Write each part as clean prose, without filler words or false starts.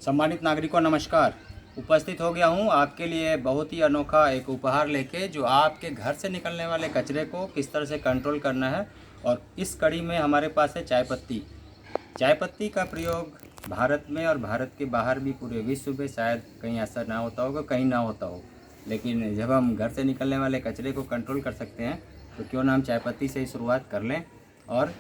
सम्मानित नागरिकों नमस्कार। उपस्थित हो गया हूँ आपके लिए बहुत ही अनोखा एक उपहार लेके, जो आपके घर से निकलने वाले कचरे को किस तरह से कंट्रोल करना है। और इस कड़ी में हमारे पास है चाय पत्ती। चाय पत्ती का प्रयोग भारत में और भारत के बाहर भी पूरे विश्व में शायद कहीं ऐसा ना होता होगा, कहीं ना होता हो, लेकिन जब हम घर से निकलने वाले कचरे को कंट्रोल कर सकते हैं तो क्यों ना हम चाय पत्ती से ही शुरुआत कर लें। और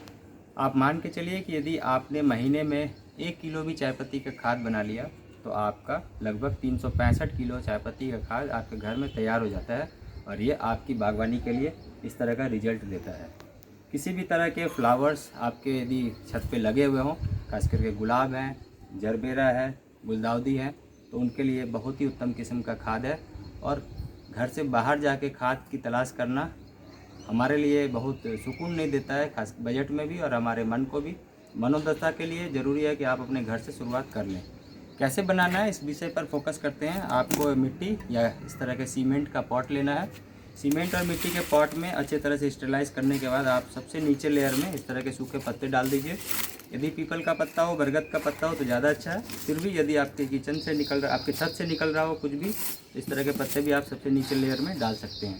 आप मान के चलिए कि यदि आपने महीने में 1 किलो भी चाय पत्ती का खाद बना लिया तो आपका लगभग 365 किलो चाय पत्ती का खाद आपके घर में तैयार हो जाता है। और ये आपकी बागवानी के लिए इस तरह का रिजल्ट देता है। किसी भी तरह के फ्लावर्स आपके यदि छत पे लगे हुए हों, खास करके गुलाब हैं, जरबेरा है, गुलदाउदी है, तो उनके लिए बहुत ही उत्तम किस्म का खाद है। और घर से बाहर जाके खाद की तलाश करना हमारे लिए बहुत सुकून नहीं देता है, खास बजट में भी और हमारे मन को भी। मनोदशा के लिए ज़रूरी है कि आप अपने घर से शुरुआत कर लें। कैसे बनाना है इस विषय पर फोकस करते हैं। आपको मिट्टी या इस तरह के सीमेंट का पॉट लेना है। सीमेंट और मिट्टी के पॉट में अच्छे तरह से स्टेलाइज करने के बाद आप सबसे नीचे लेयर में इस तरह के सूखे पत्ते डाल दीजिए। यदि पीपल का पत्ता हो, बरगद का पत्ता हो तो ज़्यादा अच्छा है। फिर भी यदि आपके किचन से निकल रहा, आपके छत से निकल रहा हो कुछ भी, इस तरह के पत्ते भी आप सबसे नीचे लेयर में डाल सकते हैं।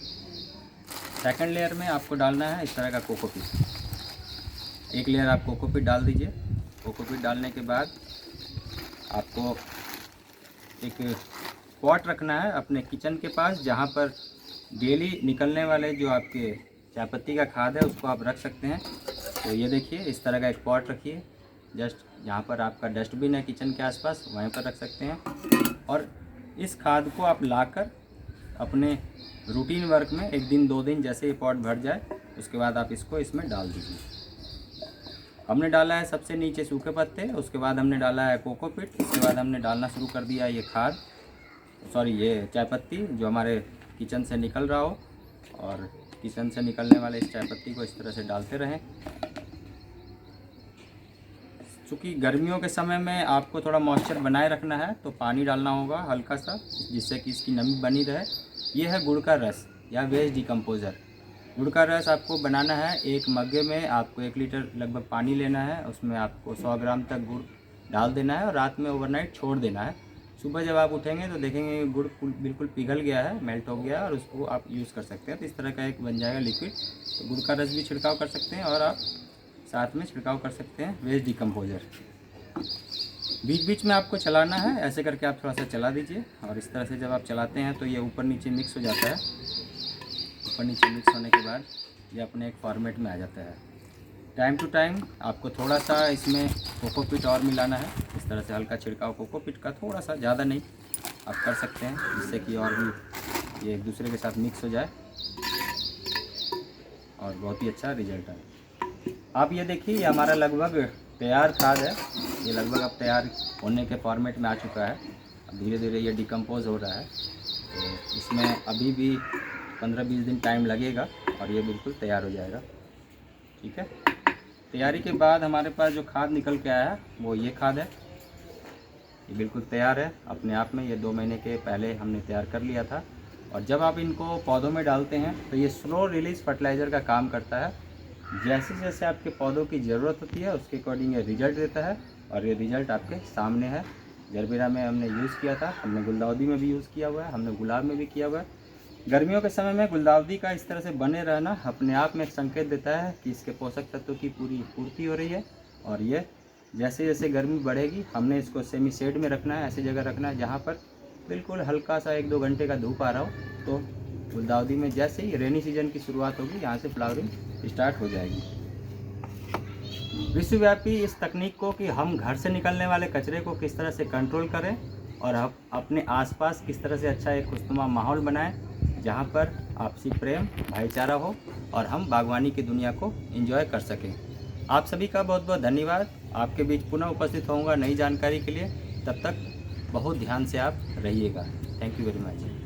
सेकंड लेयर में आपको डालना है इस तरह का कोकोपीट। एक लेयर आप कोकोपीट डाल दीजिए। कोकोपीट डालने के बाद आपको एक पॉट रखना है अपने किचन के पास, जहाँ पर डेली निकलने वाले जो आपके चाय पत्ती का खाद है उसको आप रख सकते हैं। तो ये देखिए, इस तरह का एक पॉट रखिए, जस्ट जहाँ पर आपका डस्टबिन है किचन के आसपास, वहीं पर रख सकते हैं। और इस खाद को आप लाकर अपने रूटीन वर्क में 1 दिन 2 दिन जैसे ये पॉट भर जाए उसके बाद आप इसको इसमें डाल दीजिए। हमने डाला है सबसे नीचे सूखे पत्ते, उसके बाद हमने डाला है कोकोपीट, उसके बाद हमने डालना शुरू कर दिया ये खाद, ये चाय पत्ती जो हमारे किचन से निकल रहा हो। और किचन से निकलने वाले इस चाय पत्ती को इस तरह से डालते रहें। चूँकि गर्मियों के समय में आपको थोड़ा मॉइस्चर बनाए रखना है तो पानी डालना होगा हल्का सा, जिससे कि इसकी नमी बनी रहे। ये है गुड़ का रस या वेस्ट डिकम्पोज़र। गुड़ का रस आपको बनाना है। एक मग्गे में आपको 1 लीटर लगभग पानी लेना है, उसमें आपको 100 ग्राम तक गुड़ डाल देना है और रात में ओवरनाइट छोड़ देना है। सुबह जब आप उठेंगे तो देखेंगे गुड़ बिल्कुल पिघल गया है, मेल्ट हो गया है, और उसको आप यूज़ कर सकते हैं। तो इस तरह का एक बन जाएगा लिक्विड। तो गुड़ का रस भी छिड़काव कर सकते हैं और आप साथ में छिड़काव कर सकते हैं वेस्ट डिकम्पोज़र। बीच बीच में आपको चलाना है, ऐसे करके आप थोड़ा सा चला दीजिए। और इस तरह से जब आप चलाते हैं तो ये ऊपर नीचे मिक्स हो जाता है। ऊपर नीचे मिक्स होने के बाद ये अपने एक फॉर्मेट में आ जाता है। टाइम टू टाइम आपको थोड़ा सा इसमें कोकोपीट और मिलाना है। इस तरह से हल्का छिड़काव कोकोपीट का, थोड़ा सा, ज़्यादा नहीं, आप कर सकते हैं, जिससे कि और भी ये एक दूसरे के साथ मिक्स हो जाए और बहुत ही अच्छा रिजल्ट आए। आप ये देखिए, ये हमारा लगभग तैयार खाद है। ये लगभग अब तैयार होने के फॉर्मेट में आ चुका है। अब धीरे धीरे ये डिकम्पोज हो रहा है। तो इसमें अभी भी 15-20 दिन टाइम लगेगा और ये बिल्कुल तैयार हो जाएगा। ठीक है। तैयारी के बाद हमारे पास जो खाद निकल के आया है वो ये खाद है। ये बिल्कुल तैयार है अपने आप में। ये 2 महीने के पहले हमने तैयार कर लिया था। और जब आप इनको पौधों में डालते हैं तो ये स्लो रिलीज फर्टिलाइज़र का काम करता है। जैसे जैसे आपके पौधों की ज़रूरत होती है उसके अकॉर्डिंग ये रिजल्ट देता है। और ये रिजल्ट आपके सामने है। जरबेरा में हमने यूज़ किया था, हमने गुलदाउदी में भी यूज़ किया हुआ है, हमने गुलाब में भी किया हुआ है। गर्मियों के समय में गुलदाउदी का इस तरह से बने रहना अपने आप में एक संकेत देता है कि इसके पोषक तत्वों की पूरी पूर्ति हो रही है। और ये जैसे जैसे गर्मी बढ़ेगी हमने इसको सेमी शेड में रखना है, ऐसी जगह रखना है जहाँ पर बिल्कुल हल्का सा 1-2 घंटे का धूप आ रहा हो। तो गुलदाउदी में जैसे ही रेनी सीजन की शुरुआत होगी यहाँ से फ्लावरिंग स्टार्ट हो जाएगी। विश्वव्यापी इस तकनीक को कि हम घर से निकलने वाले कचरे को किस तरह से कंट्रोल करें और हम अपने आसपास किस तरह से अच्छा एक खुशनुमा माहौल बनाएं, जहां पर आपसी प्रेम, भाईचारा हो और हम बागवानी की दुनिया को एंजॉय कर सकें। आप सभी का बहुत बहुत धन्यवाद। आपके बीच पुनः उपस्थित होऊंगा नई जानकारी के लिए। तब तक बहुत ध्यान से आप रहिएगा। Thank you very much.